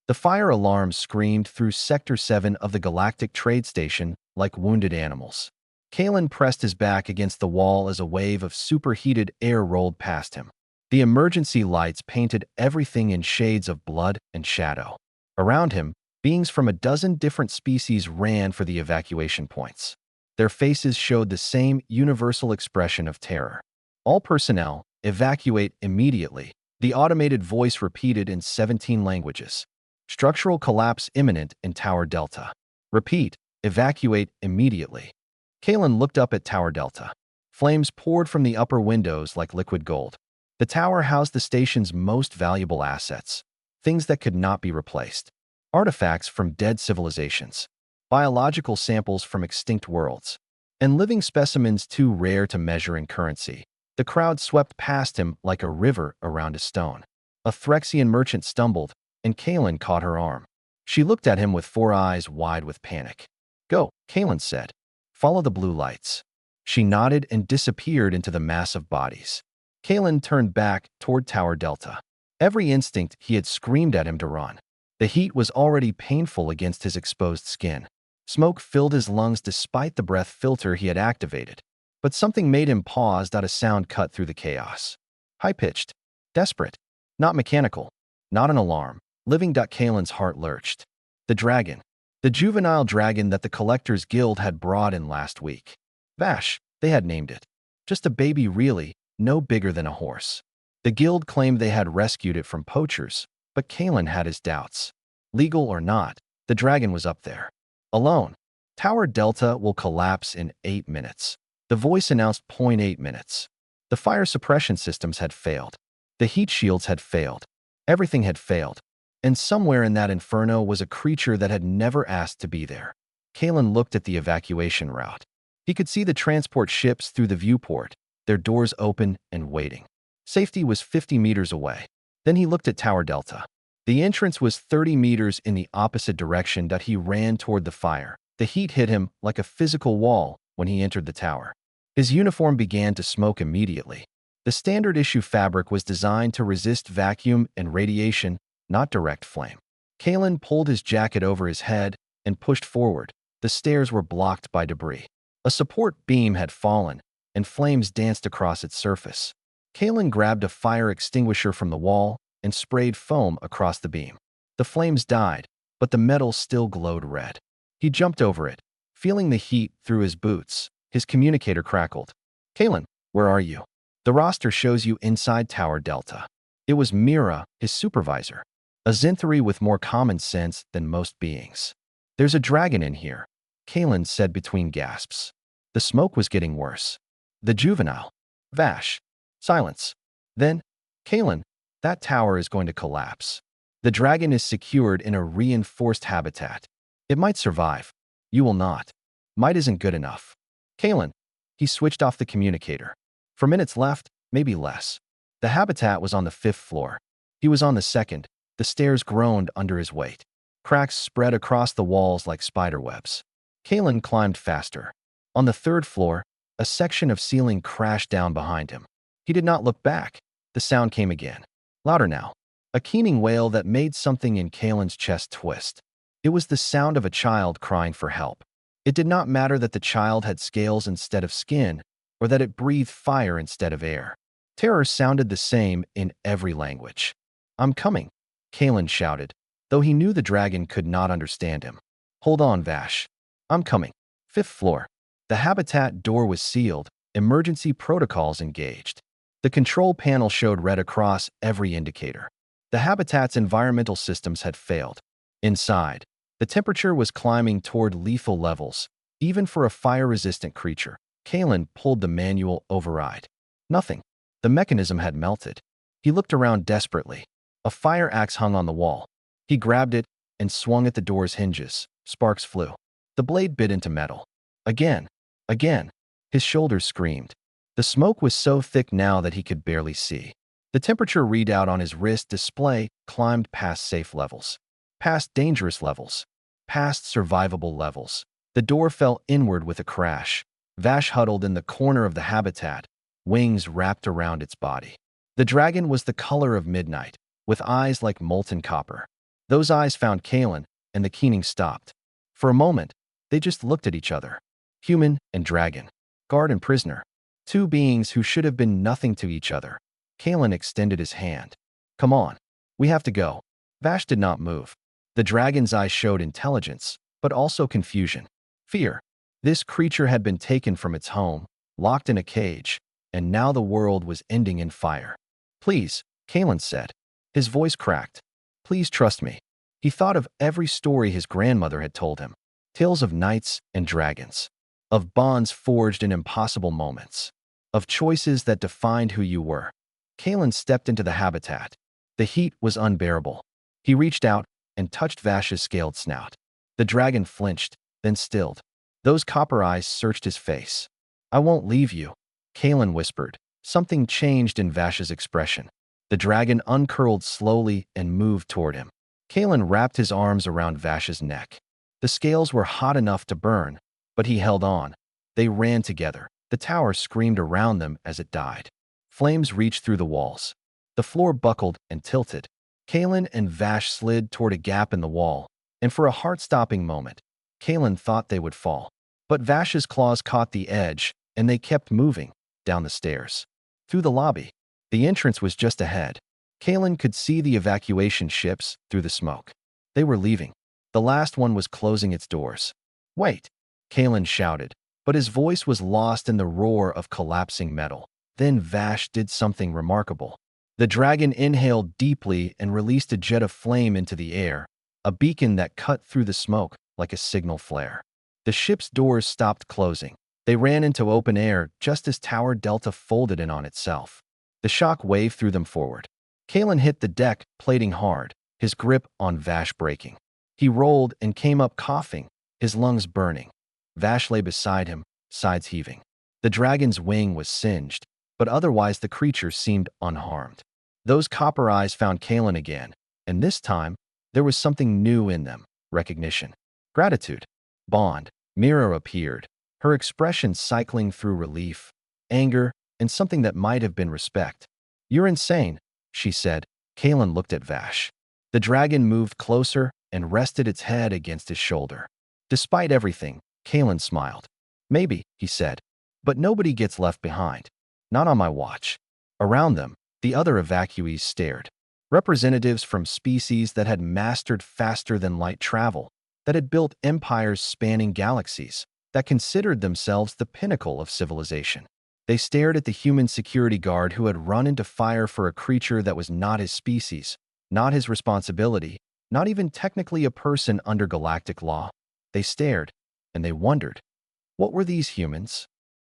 The fire alarms screamed through Sector 7 of the Galactic Trade Station like wounded animals. Kalen pressed his back against the wall as a wave of superheated air rolled past him. The emergency lights painted everything in shades of blood and shadow. Around him, beings from a dozen different species ran for the evacuation points. Their faces showed the same universal expression of terror. All personnel, evacuate immediately, the automated voice repeated in 17 languages. Structural collapse imminent in Tower Delta. Repeat, evacuate immediately. Kalen looked up at Tower Delta. Flames poured from the upper windows like liquid gold. The tower housed the station's most valuable assets, things that could not be replaced. Artifacts from dead civilizations, biological samples from extinct worlds, and living specimens too rare to measure in currency. The crowd swept past him like a river around a stone. A Threxian merchant stumbled, and Kalen caught her arm. She looked at him with 4 eyes wide with panic. "Go," Kalen said. "Follow the blue lights." She nodded and disappeared into the mass of bodies. Kalen turned back toward Tower Delta. Every instinct he had screamed at him to run. The heat was already painful against his exposed skin. Smoke filled his lungs despite the breath filter he had activated. But something made him pause. A sound cut through the chaos. High-pitched, desperate, not mechanical, not an alarm. Living. Kalen's heart lurched. The dragon. The juvenile dragon that the Collectors Guild had brought in last week. Vash, they had named it. Just a baby really, no bigger than a horse. The guild claimed they had rescued it from poachers, but Kalen had his doubts. Legal or not, the dragon was up there. Alone. Tower Delta will collapse in 8 minutes. The voice announced 0.8 minutes. The fire suppression systems had failed. The heat shields had failed. Everything had failed. And somewhere in that inferno was a creature that had never asked to be there. Kalen looked at the evacuation route. He could see the transport ships through the viewport, their doors open and waiting. Safety was 50 meters away. Then he looked at Tower Delta. The entrance was 30 meters in the opposite direction. He ran toward the fire. The heat hit him like a physical wall when he entered the tower. His uniform began to smoke immediately. The standard issue fabric was designed to resist vacuum and radiation, not direct flame. Kalen pulled his jacket over his head and pushed forward. The stairs were blocked by debris. A support beam had fallen, and flames danced across its surface. Kalen grabbed a fire extinguisher from the wall and sprayed foam across the beam. The flames died, but the metal still glowed red. He jumped over it, feeling the heat through his boots. His communicator crackled. "Kalen, where are you?" "The roster shows you inside Tower Delta." It was Mira, his supervisor. A Zinthari with more common sense than most beings. "There's a dragon in here," Kalen said between gasps. The smoke was getting worse. "The juvenile." "Vash." Silence. Then, "Kalen, that tower is going to collapse. The dragon is secured in a reinforced habitat. It might survive. You will not. Might isn't good enough." "Kalen." He switched off the communicator. For minutes left, maybe less. The habitat was on the 5th floor. He was on the 2nd. The stairs groaned under his weight. Cracks spread across the walls like spiderwebs. Kalen climbed faster. On the 3rd floor, a section of ceiling crashed down behind him. He did not look back. The sound came again. Louder now. A keening wail that made something in Kalen's chest twist. It was the sound of a child crying for help. It did not matter that the child had scales instead of skin, or that it breathed fire instead of air. Terror sounded the same in every language. "I'm coming," Kalen shouted, though he knew the dragon could not understand him. "Hold on, Vash. I'm coming." 5th floor. The habitat door was sealed, emergency protocols engaged. The control panel showed red across every indicator. The habitat's environmental systems had failed. Inside, the temperature was climbing toward lethal levels, even for a fire-resistant creature. Kalen pulled the manual override. Nothing. The mechanism had melted. He looked around desperately. A fire axe hung on the wall. He grabbed it and swung at the door's hinges. Sparks flew. The blade bit into metal. Again. Again. His shoulders screamed. The smoke was so thick now that he could barely see. The temperature readout on his wrist display climbed past safe levels. Past dangerous levels. Past survivable levels. The door fell inward with a crash. Vash huddled in the corner of the habitat, wings wrapped around its body. The dragon was the color of midnight, with eyes like molten copper. Those eyes found Kalen, and the keening stopped. For a moment, they just looked at each other. Human and dragon. Guard and prisoner. Two beings who should have been nothing to each other. Kalen extended his hand. Come on. We have to go. Vash did not move. The dragon's eyes showed intelligence, but also confusion. Fear. This creature had been taken from its home, locked in a cage, and now the world was ending in fire. Please, Kalen said. His voice cracked. Please trust me. He thought of every story his grandmother had told him. Tales of knights and dragons. Of bonds forged in impossible moments. Of choices that defined who you were. Kalen stepped into the habitat. The heat was unbearable. He reached out and touched Vash's scaled snout. The dragon flinched, then stilled. Those copper eyes searched his face. I won't leave you, Kalen whispered. Something changed in Vash's expression. The dragon uncurled slowly and moved toward him. Kalen wrapped his arms around Vash's neck. The scales were hot enough to burn, but he held on. They ran together. The tower screamed around them as it died. Flames reached through the walls. The floor buckled and tilted. Kalen and Vash slid toward a gap in the wall, and for a heart-stopping moment, Kalen thought they would fall. But Vash's claws caught the edge, and they kept moving down the stairs. Through the lobby. The entrance was just ahead. Kalen could see the evacuation ships through the smoke. They were leaving. The last one was closing its doors. Wait, Kalen shouted, but his voice was lost in the roar of collapsing metal. Then Vash did something remarkable. The dragon inhaled deeply and released a jet of flame into the air, a beacon that cut through the smoke like a signal flare. The ship's doors stopped closing. They ran into open air just as Tower Delta folded in on itself. The shock wave threw them forward. Kalen hit the deck, plating hard, his grip on Vash breaking. He rolled and came up coughing, his lungs burning. Vash lay beside him, sides heaving. The dragon's wing was singed, but otherwise the creature seemed unharmed. Those copper eyes found Kalen again, and this time, there was something new in them. Recognition. Gratitude. Bond. Mira appeared, her expression cycling through relief, anger, and something that might have been respect. You're insane, she said. Kalen looked at Vash. The dragon moved closer and rested its head against his shoulder. Despite everything, Kalen smiled. Maybe, he said, but nobody gets left behind. Not on my watch. Around them, the other evacuees stared. Representatives from species that had mastered faster-than-light travel, that had built empires spanning galaxies, that considered themselves the pinnacle of civilization. They stared at the human security guard who had run into fire for a creature that was not his species, not his responsibility, not even technically a person under galactic law. They stared, and they wondered, what were these humans?